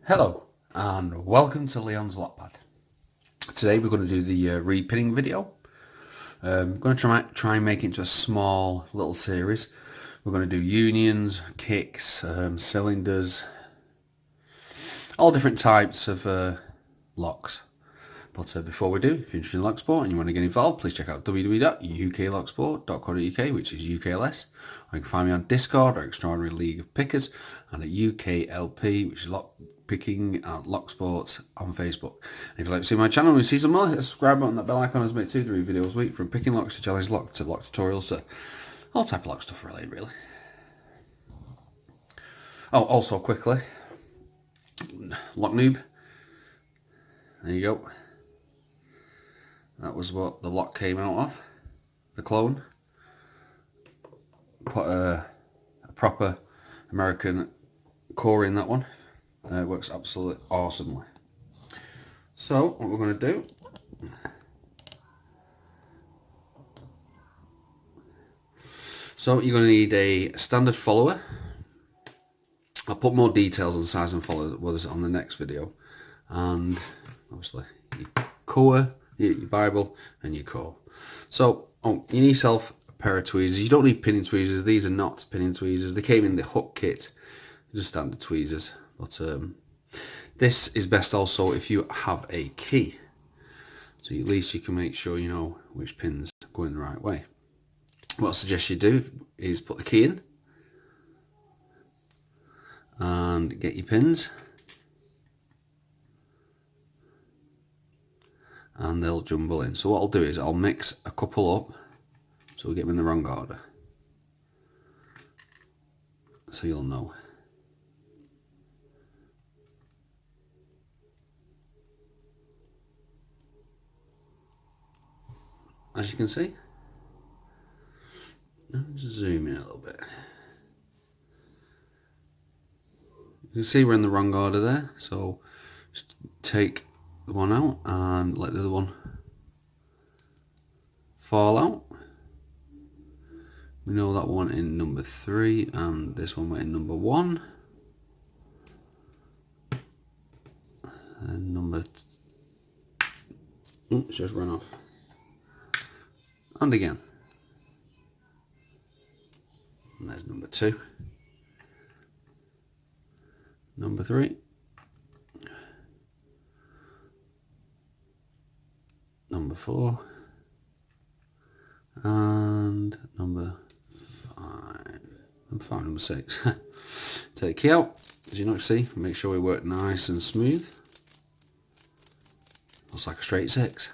Hello and welcome to Leon's Lockpad. Today we're going to do the repinning video. I'm going to try and make it into a small little series. We're going to do unions, kicks, cylinders, all different types of locks. But before we do, if you're interested in lock sport and you want to get involved, please check out www.uklocksport.co.uk, which is UKLS. Or you can find me on Discord or Extraordinary League of Pickers, and at UKLP, which is Lock Picking and Lock Sport on Facebook. And if you'd like to see my channel and see some more, hit the subscribe button, that bell icon. As I make 2 to 3 videos a week, from picking locks to challenge lock to lock tutorials to all type of lock stuff related, really. Oh, also quickly, Lock Noob. There you go. That was what the lock came out of, the clone. Put a proper American core in that one. It works absolutely awesomely. So what we're going to do, so you're going to need a standard follower. I'll put more details on size and followers on the next video, and obviously your core, your Bible and your core. So you need yourself a pair of tweezers. You don't need pinning tweezers. These are not pinning tweezers. They came in the hook kit, just standard tweezers. But this is best also if you have a key, so at least you can make sure you know which pins go in the right way. What I suggest you do is put the key in and get your pins, and they'll jumble in. So what I'll do is I'll mix a couple up so we get them in the wrong order, so you'll know. As you can see, let's zoom in a little bit. You can see we're in the wrong order there, so just take the one out and let the other one fall out. We know that one in number 3 and this one went in number 1. And number... Oops, just run off. And again. And there's number 2. Number 3. Number 4. And number 5. Number 6. Take the key out, as you can see, make sure we work nice and smooth. Looks like a straight 6.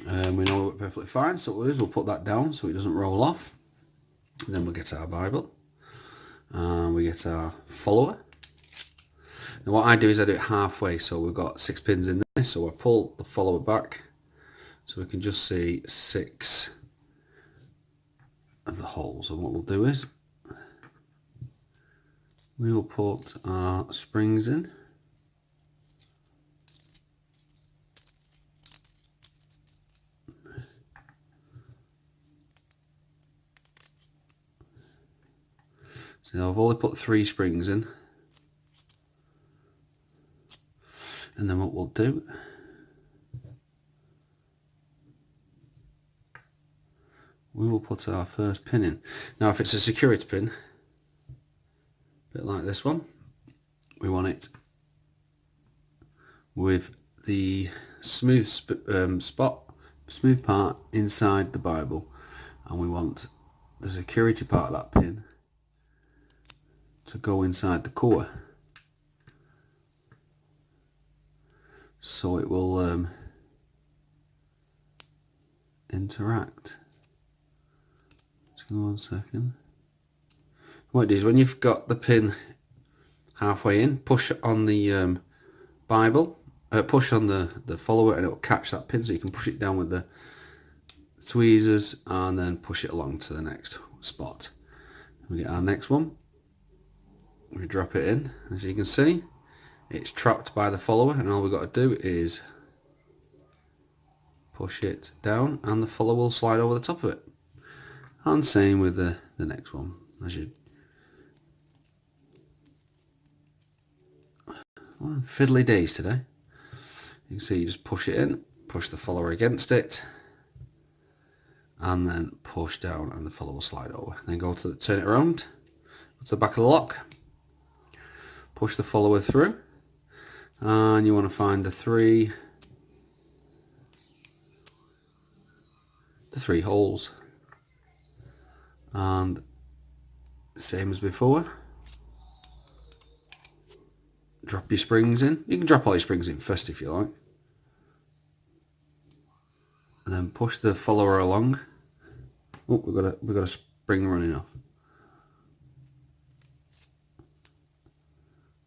We know we work perfectly fine, so what we'll do is we'll put that down so it doesn't roll off. And then we'll get our Bible. And we get our follower. Now what I do is I do it halfway, so we've got 6 pins in this, so I pull the follower back so we can just see 6 of the holes. And what we'll do is we will put our springs in. So I've only put 3 springs in, and then what we'll do, we will put our first pin in. Now if it's a security pin, a bit like this one, we want it with the smooth smooth part inside the Bible, and we want the security part of that pin to go inside the core, so it will interact. Just give me 1 second. What it is, when you've got the pin halfway in, push on the Bible, push on the follower, and it will catch that pin, so you can push it down with the tweezers and then push it along to the next spot. We get our next one. We drop it in. As you can see, it's trapped by the follower, and all we've got to do is push it down and the follower will slide over the top of it. And same with the next one. As you Fiddly days today. You can see you just push it in, push the follower against it, and then push down and the follower will slide over. Then turn it around, go to the back of the lock, push the follower through, and you want to find the three holes. And same as before, drop your springs in. You can drop all your springs in first if you like. And then push the follower along. Oh, we've got a spring running off.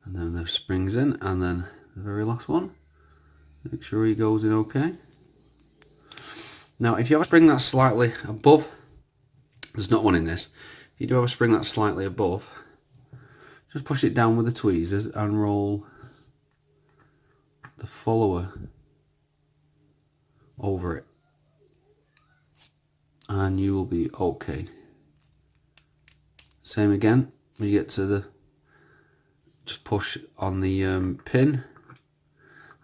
And then the springs in, and then the very last one. Make sure he goes in okay. Now, if you have a spring that's slightly above, there's not one in this. If you do have a spring that's slightly above, just push it down with the tweezers and roll the follower over it, and you will be okay. Same again, when you get to the, just push on the pin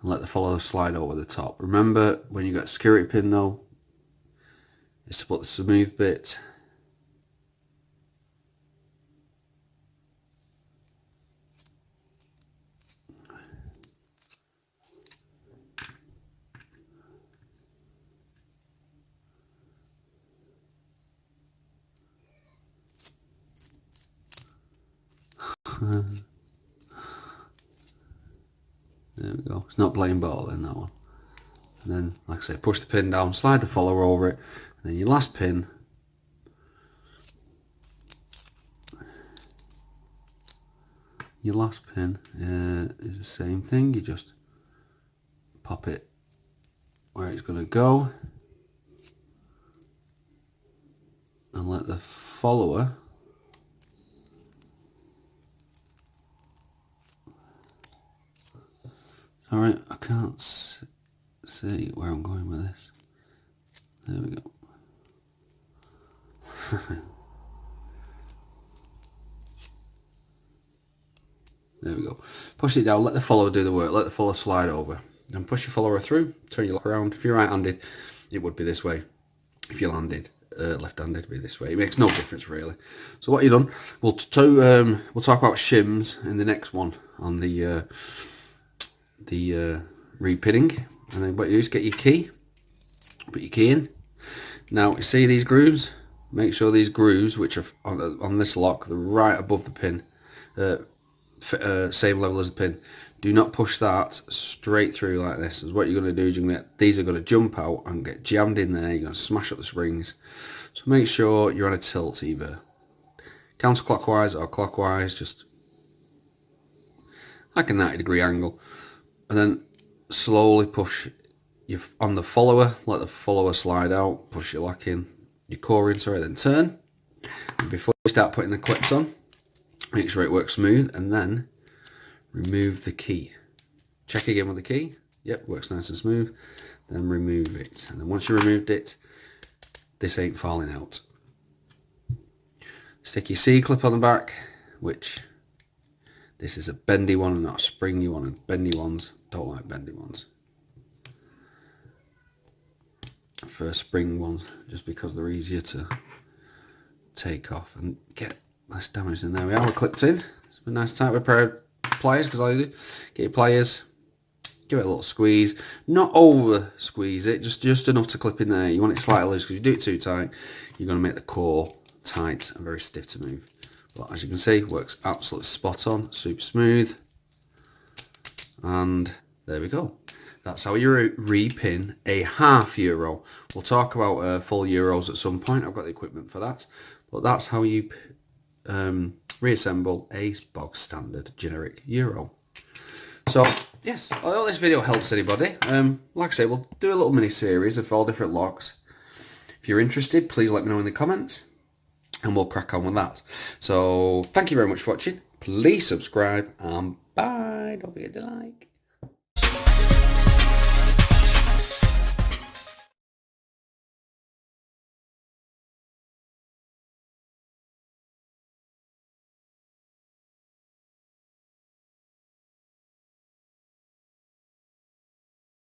and let the follower slide over the top. Remember, when you got a security pin though, is to put the smooth bit there we go. It's not playing ball in that one. And then, like I say, push the pin down, slide the follower over it, and then your last pin, is the same thing. You just pop it where it's going to go and let the follower alright, I can't see where I'm going with this. There we go. There we go. Push it down, let the follower do the work, let the follower slide over. Then push your follower through, turn your lock around. If you're right-handed, it would be this way. If you're left-handed, it'd be this way. It makes no difference really. So what you've done, we'll talk about shims in the next one on the repinning. And then what you do is get your key, put your key in. Now you see these grooves, make sure these grooves, which are on this lock, they're right above the pin, same level as the pin. Do not push that straight through like this. As what you're going to do is these are going to jump out and get jammed in there. You're going to smash up the springs. So make sure you're on a tilt, either counterclockwise or clockwise, just like a 90-degree angle. And then slowly push on the follower, let the follower slide out, push your lock in, your core in, sorry, then turn. And before you start putting the clips on, make sure it works smooth, and then remove the key. Check again with the key. Yep, works nice and smooth. Then remove it. And then once you removed it, this ain't falling out. Stick your C-clip on the back, which this is a bendy one and not a springy one, and bendy ones, don't like bendy ones. I prefer spring ones just because they're easier to take off and get less damage. And there we are, we're clipped in. It's been nice tight with a pair of pliers, because I do. Get your pliers, give it a little squeeze, not over squeeze it, just enough to clip in there. You want it slightly loose, because if you do it too tight, you're going to make the core tight and very stiff to move. But as you can see, works absolutely spot on, super smooth. And there we go. That's how you repin a half euro. We'll talk about full euros at some point. I've got the equipment for that. But that's how you reassemble a bog standard generic euro. So yes, I hope this video helps anybody. Like I say, we'll do a little mini series of all different locks. If you're interested, please let me know in the comments and we'll crack on with that. So thank you very much for watching. Please subscribe and bye. Don't forget to like.